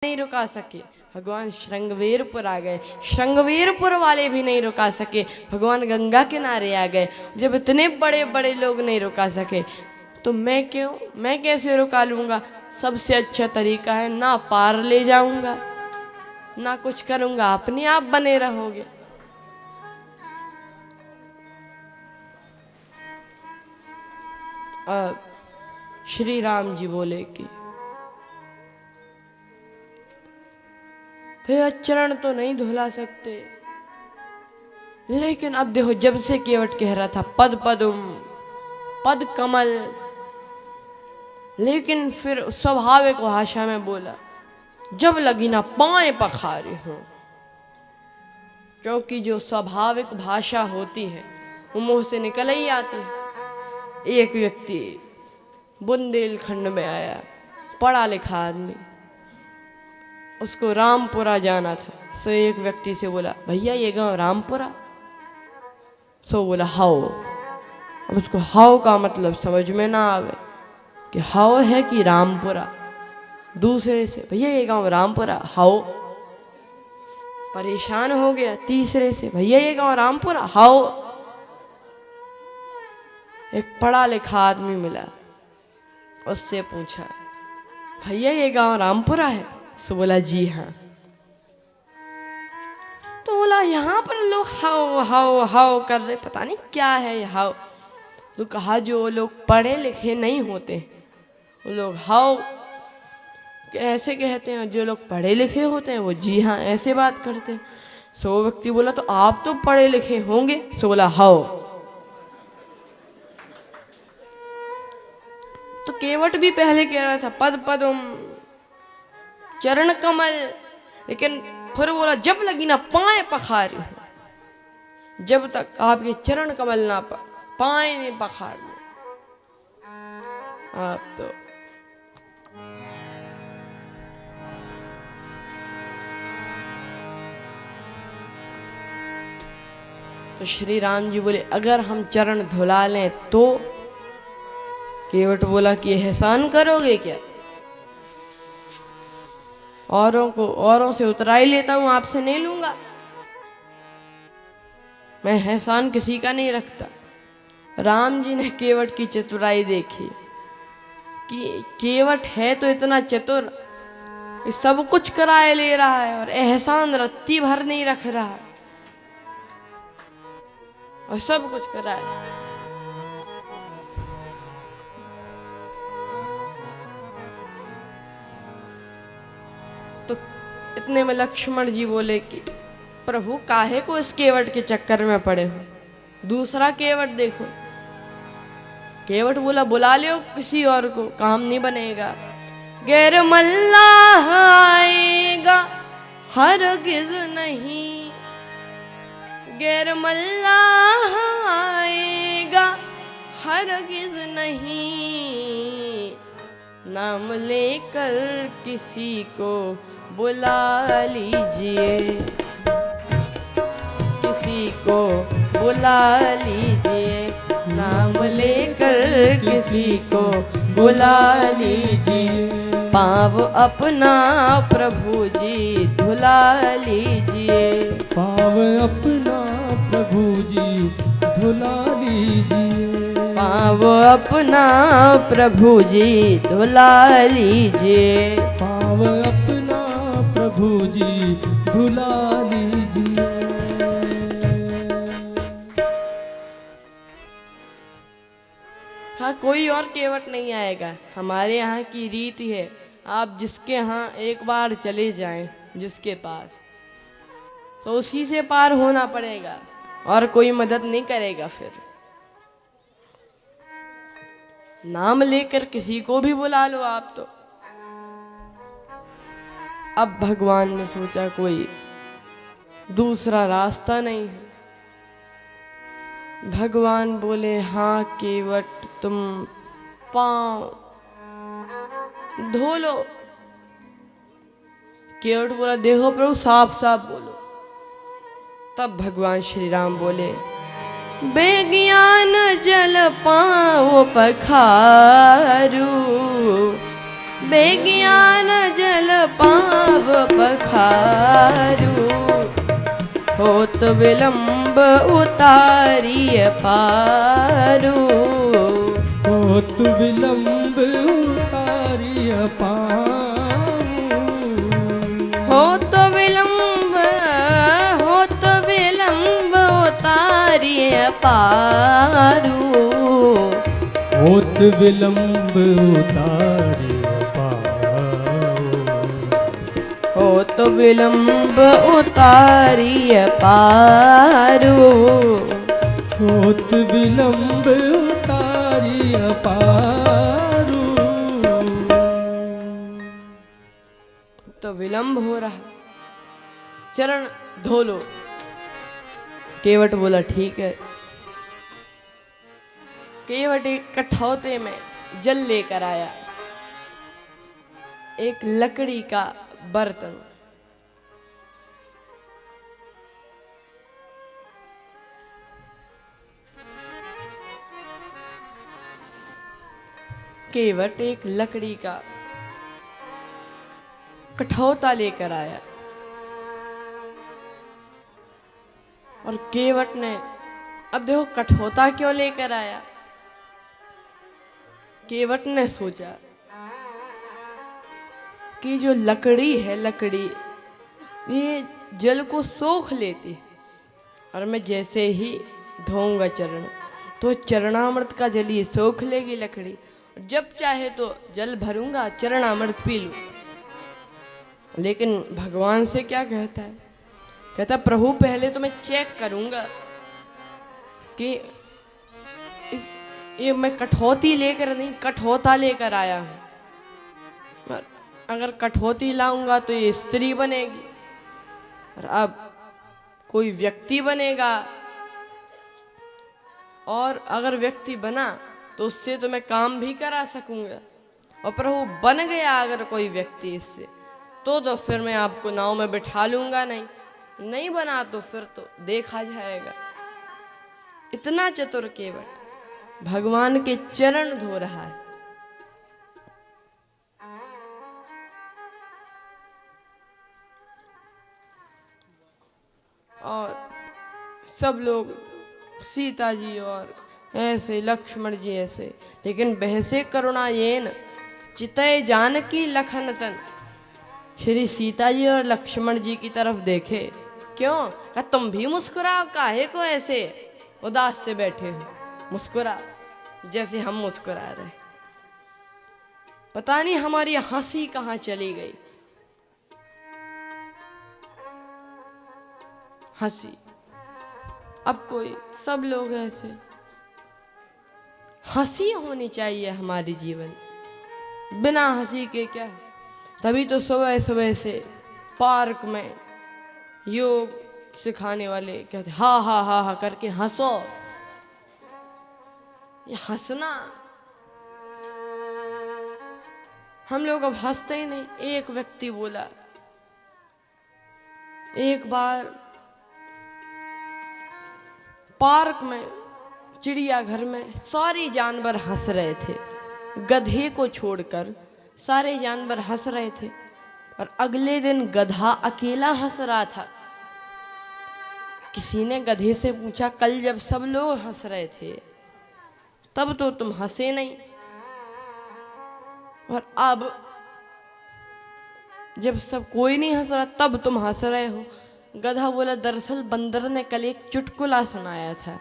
नहीं रुका सके, भगवान श्रृंगवेरपुर आ गए। श्रृंगवेरपुर वाले भी नहीं रुका सके, भगवान गंगा किनारे आ गए। जब इतने बड़े बड़े लोग नहीं रुका सके तो मैं कैसे रुका लूँगा। सबसे अच्छा तरीका है ना पार ले जाऊंगा ना कुछ करूंगा, अपने आप बने रहोगे। अब श्री राम जी बोले कि भैया चरण तो नहीं धुला सकते, लेकिन अब देखो जब से केवट कह रहा था पद पदुम पद कमल, लेकिन फिर स्वाभाविक भाषा में बोला जब लगी ना पाए पखारे हों, क्योंकि जो स्वाभाविक भाषा होती है वो मुंह से निकल ही आती है। एक व्यक्ति बुंदेलखंड में आया, पढ़ा लिखा आदमी, उसको रामपुरा जाना था। सो एक व्यक्ति से बोला भैया ये गांव रामपुरा? सो बोला हाओ। अब उसको हाओ का मतलब समझ में ना आवे कि हाओ है कि रामपुरा। दूसरे से भैया ये गांव रामपुरा, हाओ। परेशान हो गया। तीसरे से भैया ये गांव रामपुरा, हाओ। एक पढ़ा लिखा आदमी मिला, उससे पूछा भैया ये गांव रामपुरा है? सो बोला जी हाँ। तो बोला यहाँ पर लोग हाओ हाओ हाओ कर रहे, पता नहीं क्या है ये हाओ। तो कहा जो लोग पढ़े लिखे नहीं होते वो लोग हाओ ऐसे कहते हैं, जो लोग पढ़े लिखे होते हैं वो जी हाँ ऐसे बात करते हैं। सो व्यक्ति बोला तो आप तो पढ़े लिखे होंगे? सो बोला हाओ। तो केवट भी पहले कह रहा था पद पदुम चरण कमल, लेकिन फिर बोला जब लगी ना पाए पखारी हो, जब तक आपके चरण कमल ना पाए नहीं पखार आप तो श्री राम जी बोले अगर हम चरण धुला लें तो? केवट बोला कि एहसान करोगे क्या? औरों से उतराई लेता हूं, आपसे नहीं लूंगा। मैं एहसान किसी का नहीं रखता। राम जी ने केवट की चतुराई देखी कि केवट है तो इतना चतुर, सब कुछ कराए ले रहा है और एहसान रत्ती भर नहीं रख रहा है और सब कुछ कराए। तो इतने में लक्ष्मण जी बोले कि प्रभु काहे को इस केवट के चक्कर में पड़े हो, दूसरा केवट देखो। केवट बोला बुला लो किसी और को, काम नहीं बनेगा। गैर मल्लाह आएगा हरगिज नहीं, गैर मल्लाह आएगा हरगिज नहीं, नाम लेकर किसी को बुला लीजिए, किसी को बुला लीजिए, नाम लेकर किसी को बुला लीजिए, पाँव अपना प्रभु जी धुला लीजिए, पाँव अपना प्रभु जी धुला लीजिए, पाँव अपना प्रभु जी धुला लीजिए, पाँव अपना प्रभु जी धुला लीजिए। हाँ कोई और केवट नहीं आएगा, हमारे यहाँ की रीति है आप जिसके यहाँ एक बार चले जाएं, जिसके पास, तो उसी से पार होना पड़ेगा और कोई मदद नहीं करेगा। फिर नाम लेकर किसी को भी बुला लो आप तो। अब भगवान ने सोचा कोई दूसरा रास्ता नहीं है। भगवान बोले हाँ केवट तुम पाँव धो लो। केवट बोला देखो प्रभु साफ साफ बोलो। तब भगवान श्री राम बोले बेज्ञान जल पाँव पखारू, बेज्ञान जल पाव पखारू, होत विलंब उतारिय पारू। होत विलंब उतारिय पारू, होत विलंब उतारिय पारू। होत विलंब उतारिय पारू, होत विलंब उतारिय पारू। होत विलंब उतारिय पारू। तो विलंब हो रहा, चरण धो लो। केवट बोला ठीक है। केवट एक कठौते में जल लेकर आया, एक लकड़ी का बर्तन। केवट एक लकड़ी का कठौता लेकर आया और केवट ने, अब देखो कठौता क्यों लेकर आया। केवट ने सोचा कि जो लकड़ी है, लकड़ी ये जल को सोख लेती है और मैं जैसे ही धोऊंगा चरण तो चरणामृत का जल ये सोख लेगी लकड़ी। जब चाहे तो जल भरूंगा, चरणामृत पी लूं। लेकिन भगवान से क्या कहता है, कहता प्रभु पहले तो मैं चेक करूंगा कि ये मैं कठौती लेकर नहीं, कठौता लेकर आया हूं। अगर कठौती लाऊंगा तो ये स्त्री बनेगी और अब कोई व्यक्ति बनेगा, और अगर व्यक्ति बना तो उससे तो मैं काम भी करा सकूंगा। और प्रभु बन गया अगर कोई व्यक्ति इससे, तो फिर मैं आपको नाव में बिठा लूंगा, नहीं बना तो फिर तो देखा जाएगा। इतना चतुर केवट भगवान के चरण धो रहा है। और सब लोग, सीता जी और ऐसे लक्ष्मण जी ऐसे, लेकिन बहसे करुणायेन चितय जानकी लखन तन। श्री सीता जी और लक्ष्मण जी की तरफ देखे, क्यों क्या तुम भी मुस्कुराओ, काहे को ऐसे उदास से बैठे हो, मुस्कुरा जैसे हम मुस्कुरा रहे। पता नहीं हमारी हंसी कहाँ चली गई। हंसी, अब कोई, सब लोग ऐसे, हंसी होनी चाहिए हमारे जीवन, बिना हंसी के क्या। तभी तो सुबह सुबह से पार्क में योग सिखाने वाले कहते हा हा हा हा करके हंसो। ये हंसना, हम लोग अब हंसते ही नहीं। एक व्यक्ति बोला, एक बार पार्क में, चिड़ियाघर में सारे जानवर हंस रहे थे, गधे को छोड़कर सारे जानवर हंस रहे थे। और अगले दिन गधा अकेला हंस रहा था। किसी ने गधे से पूछा, कल जब सब लोग हंस रहे थे तब तो तुम हंसे नहीं, और अब जब सब कोई नहीं हंस रहा तब तुम हंस रहे हो। गधा बोला, दरअसल बंदर ने कल एक चुटकुला सुनाया था,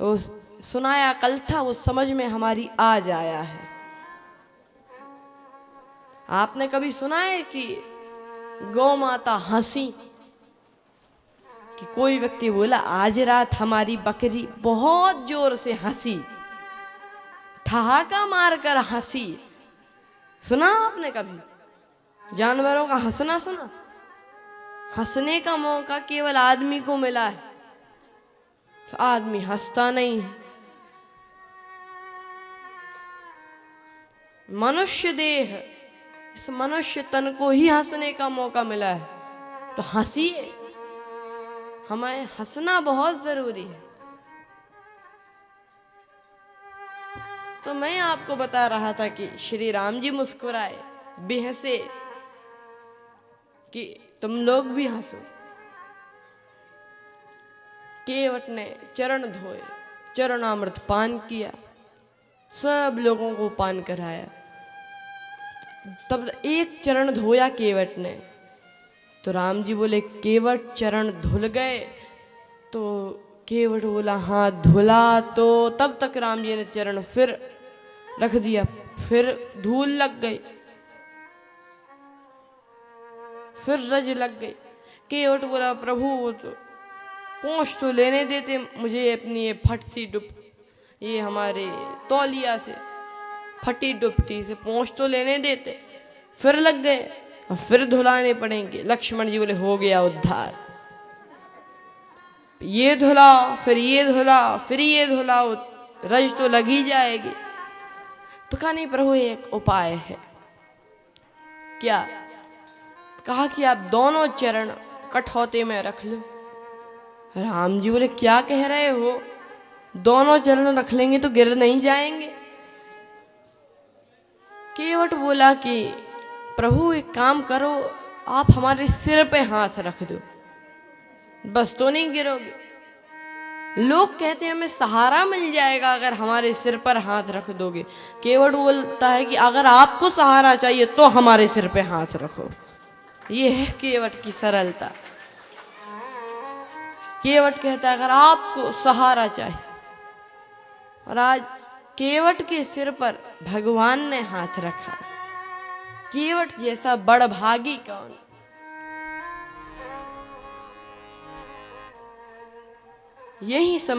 वो सुनाया कल था, वो समझ में हमारी आज आया है। आपने कभी सुना है कि गौ माता हंसी, कि कोई व्यक्ति बोला आज रात हमारी बकरी बहुत जोर से हंसी, ठहाका मारकर हंसी? सुना आपने कभी जानवरों का हंसना? सुना? हंसने का मौका केवल आदमी को मिला है, तो आदमी हंसता नहीं है। मनुष्य देह, इस मनुष्य तन को ही हंसने का मौका मिला है, तो हंसिए। हमें हंसना बहुत जरूरी है। तो मैं आपको बता रहा था कि श्री राम जी मुस्कुराए, बेहसे कि तुम लोग भी हंसो। केवट ने चरण धोए, चरणामृत पान किया, सब लोगों को पान कराया। तब एक चरण धोया केवट ने, तो राम जी बोले केवट चरण धुल गए? तो केवट बोला हाँ धुला। तो तब तक राम जी ने चरण फिर रख दिया, फिर धूल लग गई, फिर रज लग गई। केवट बोला प्रभु वो तो पोंछ तो लेने देते मुझे अपनी ये फटती डुप, ये हमारे तौलिया से फटी डुपटी से पोंछ तो लेने देते, फिर लग गए और फिर धुलाने पड़ेंगे। लक्ष्मण जी बोले हो गया उद्धार। ये धुला, फिर ये धुला, फिर ये धुला, रज तो लग ही जाएगी। तो कहा नहीं प्रभु एक उपाय है। क्या? कहा कि आप दोनों चरण कठौते में रख लो। राम जी बोले क्या कह रहे हो, दोनों चरण रख लेंगे तो गिर नहीं जाएंगे? केवट बोला कि प्रभु एक काम करो, आप हमारे सिर पे हाथ रख दो, बस तो नहीं गिरोगे। लोग कहते हैं हमें सहारा मिल जाएगा अगर हमारे सिर पर हाथ रख दोगे। केवट बोलता है कि अगर आपको सहारा चाहिए तो हमारे सिर पे हाथ रखो। ये है केवट की सरलता। केवट कहता है अगर आपको सहारा चाहिए, और आज केवट के सिर पर भगवान ने हाथ रखा। केवट जैसा बड़भागी कौन? यही सम